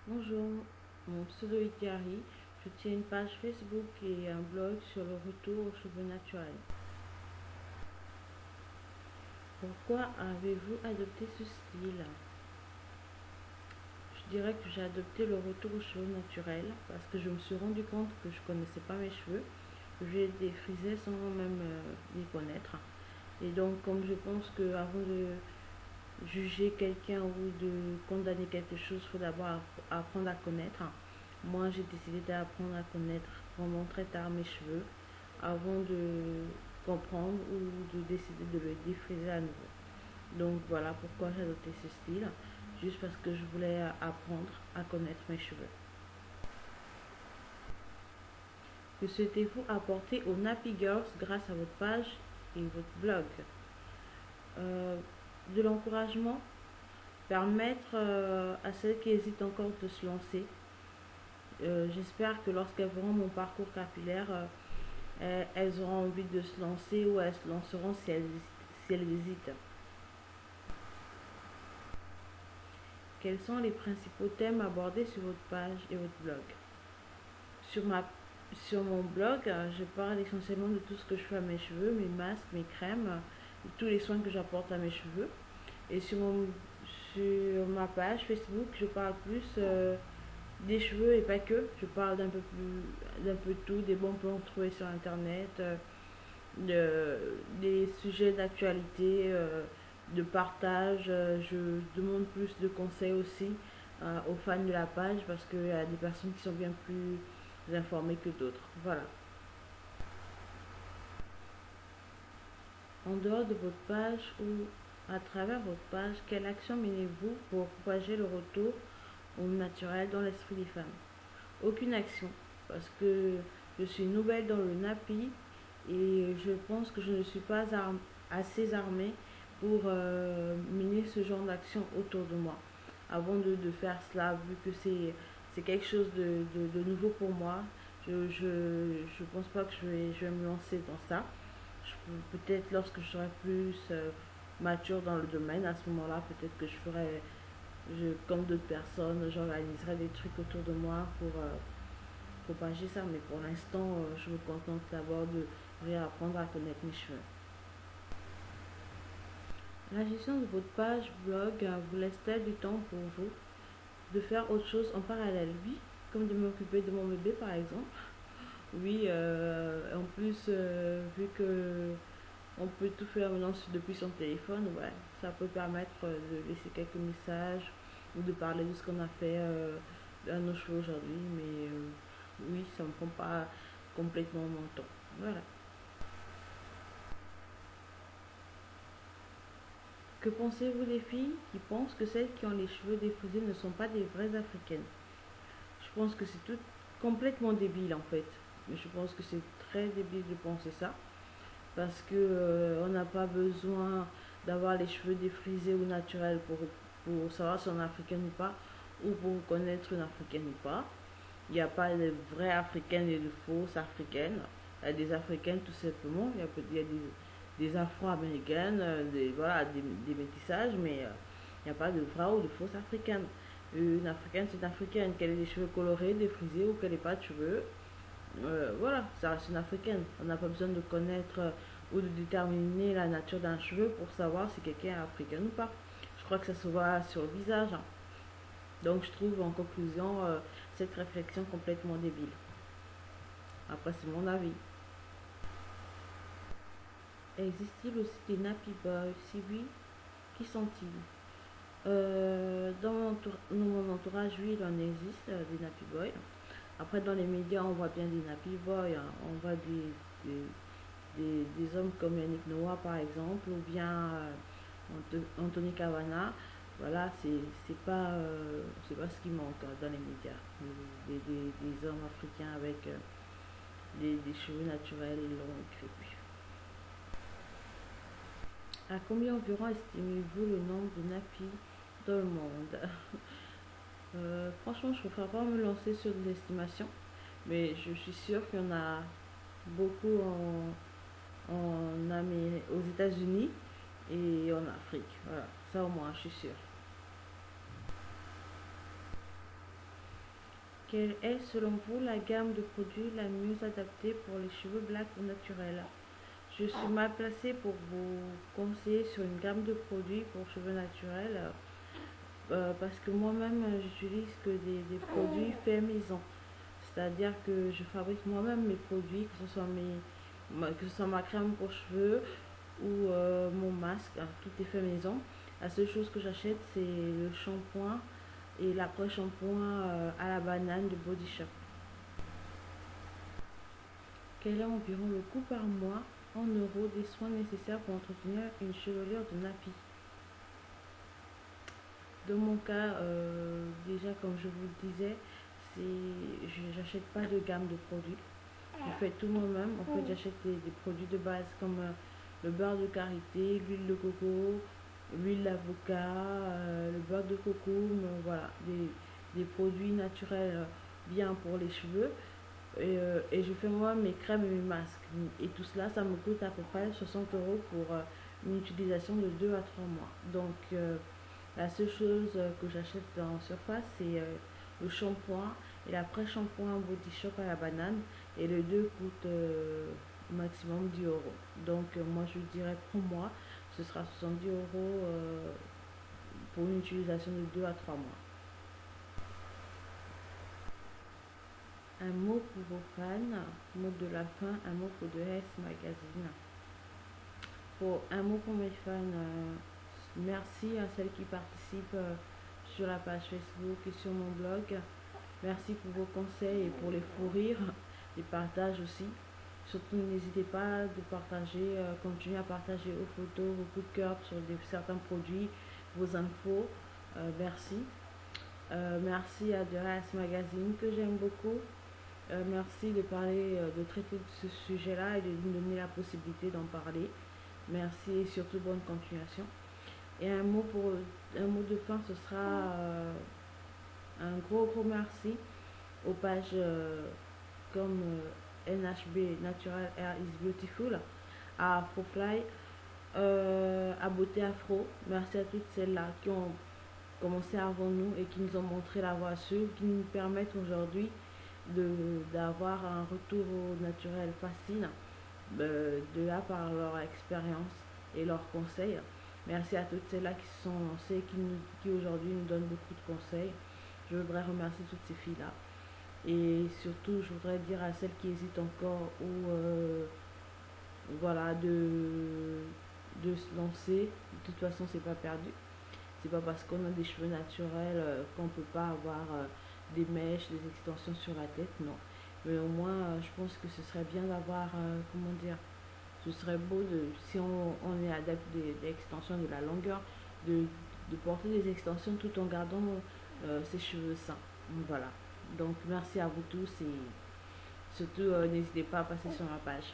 Bonjour, mon pseudo est Gary. Je tiens une page Facebook et un blog sur le retour aux cheveux naturels. Pourquoi avez-vous adopté ce style? Je dirais que j'ai adopté le retour aux cheveux naturels parce que je me suis rendu compte que je connaissais pas mes cheveux. Je les défrisais sans même les connaître. Et donc, comme je pense que avant de juger quelqu'un ou de condamner quelque chose, il faut d'abord apprendre à connaître. Moi, j'ai décidé d'apprendre à connaître vraiment très tard mes cheveux avant de comprendre ou de décider de le défriser à nouveau. Donc voilà pourquoi j'ai adopté ce style, juste parce que je voulais apprendre à connaître mes cheveux. Que souhaitez-vous apporter aux Nappy Girls grâce à votre page et votre blog? Euh, de l'encouragement, permettre à celles qui hésitent encore de se lancer. J'espère que lorsqu'elles verront mon parcours capillaire, elles auront envie de se lancer ou elles se lanceront si elles hésitent. Quels sont les principaux thèmes abordés sur votre page et votre blog? Sur, ma, sur mon blog, je parle essentiellement de tout ce que je fais à mes cheveux, mes masques, mes crèmes, tous les soins que j'apporte à mes cheveux. Et sur ma page Facebook, je parle plus des cheveux et pas que. Je parle d'un peu de tout, des bons plans trouvés sur internet, des sujets d'actualité, de partage. Je demande plus de conseils aussi aux fans de la page parce qu'il y a des personnes qui sont bien plus informées que d'autres. Voilà. En dehors de votre page ou à travers votre page, quelle action menez-vous pour propager le retour au naturel dans l'esprit des femmes? Aucune action, parce que je suis nouvelle dans le NAPI et je pense que je ne suis pas assez armée pour mener ce genre d'action autour de moi. Avant de faire cela, vu que c'est quelque chose de nouveau pour moi, je pense pas que je vais me lancer dans ça. Peut-être lorsque je serai plus mature dans le domaine, à ce moment-là, peut-être que je ferai, comme d'autres personnes, j'organiserai des trucs autour de moi pour propager ça. Mais pour l'instant, je me contente d'abord de réapprendre à connaître mes cheveux. La gestion de votre page blog vous laisse-t-elle du temps pour vous de faire autre chose en parallèle? Oui, comme de m'occuper de mon bébé par exemple. Oui, en plus, vu que on peut tout faire maintenant depuis son téléphone, ouais, ça peut permettre de laisser quelques messages ou de parler de ce qu'on a fait à nos cheveux aujourd'hui. Mais oui, ça ne me prend pas complètement mon temps. Voilà. Que pensez-vous des filles qui pensent que celles qui ont les cheveux défrisés ne sont pas des vraies africaines? Je pense que c'est tout complètement débile en fait. Mais je pense que c'est très débile de penser ça. Parce que on n'a pas besoin d'avoir les cheveux défrisés ou naturels pour savoir si on est africaine ou pas, ou pour connaître une africaine ou pas. Il n'y a pas de vraies africaines et de fausses africaines. Il y a des africaines tout simplement, il y a des afro-américaines, voilà, des métissages, mais il n'y a pas de vraies ou de fausses africaines. Une africaine, c'est une africaine, qu'elle ait des cheveux colorés, défrisés ou qu'elle n'ait pas de cheveux. Voilà, ça reste une africaine. On n'a pas besoin de connaître ou de déterminer la nature d'un cheveu pour savoir si quelqu'un est africain ou pas. Je crois que ça se voit sur le visage, hein. Donc je trouve en conclusion cette réflexion complètement débile. Après, c'est mon avis. Existe-t-il aussi des nappy boys? Si oui, qui sont-ils? Dans mon entourage, oui, il en existe des nappy boys. Après, dans les médias, on voit bien des nappy boys, hein. On voit des hommes comme Yannick Noah, par exemple, ou bien Anthony Cavana. Voilà, c'est pas ce qui manque dans les médias. Des hommes africains avec des cheveux naturels et longs et crépus. À combien environ estimez-vous le nombre de nappis dans le monde? Franchement, je ne préfère pas me lancer sur des estimations, mais je suis sûre qu'il y en a beaucoup aux États-Unis et en Afrique. Voilà, ça au moins, je suis sûre. Quelle est selon vous la gamme de produits la mieux adaptée pour les cheveux blacks ou naturels? Je suis mal placée pour vous conseiller sur une gamme de produits pour cheveux naturels parce que moi-même j'utilise que des produits faits maison. C'est-à-dire que je fabrique moi-même mes produits, que ce soit ma crème pour cheveux ou mon masque, hein, tout est fait maison. La seule chose que j'achète, c'est le shampoing et l'après-shampoing à la banane de Body Shop. Quel est environ le coût par mois en euros des soins nécessaires pour entretenir une chevelure de nappy? Dans mon cas, déjà comme je vous le disais, je n'achète pas de gamme de produits. Je fais tout moi-même. En fait, j'achète des produits de base comme le beurre de karité, l'huile de coco, l'huile d'avocat, le beurre de coco, voilà, des produits naturels bien pour les cheveux. Et je fais moi mes crèmes et mes masques. Et tout cela, ça me coûte à peu près 60 euros pour une utilisation de 2 à 3 mois. Donc, la seule chose que j'achète en surface, c'est le shampoing et l'après-shampoing Body Shop à la banane. Et les deux coûtent maximum 10 euros. Donc, moi, je dirais pour moi, ce sera 70 euros pour une utilisation de 2 à 3 mois. Un mot pour vos fans, mot de la fin, un mot pour The Health Magazine. Pour un mot pour mes fans, merci à celles qui participent sur la page Facebook et sur mon blog. Merci pour vos conseils et pour les fous rires, les partages aussi. Surtout n'hésitez pas de partager, continuez à partager vos photos, vos coups de cœur sur certains produits, vos infos. Merci. Merci à The Health Magazine que j'aime beaucoup. Merci de parler, de traiter de ce sujet-là et de nous donner la possibilité d'en parler. Merci et surtout bonne continuation. Et un mot de fin, ce sera un gros merci aux pages comme NHB Natural Hair is Beautiful, à Afrofly, à Beauté Afro. Merci à toutes celles-là qui ont commencé avant nous et qui nous ont montré la voie sûre, qui nous permettent aujourd'hui d'avoir un retour au naturel facile, de là par leur expérience et leurs conseils. Merci à toutes celles-là qui se sont lancées, qui aujourd'hui nous donnent beaucoup de conseils. Je voudrais remercier toutes ces filles-là. Et surtout, je voudrais dire à celles qui hésitent encore ou voilà, de se lancer. De toute façon, c'est pas perdu. C'est pas parce qu'on a des cheveux naturels qu'on peut pas avoir des mèches, des extensions sur la tête, non. Mais au moins, je pense que ce serait bien d'avoir, comment dire, ce serait beau si on est adepte des extensions de la longueur, de porter des extensions tout en gardant ses cheveux sains. Voilà. Donc merci à vous tous et surtout n'hésitez pas à passer sur ma page.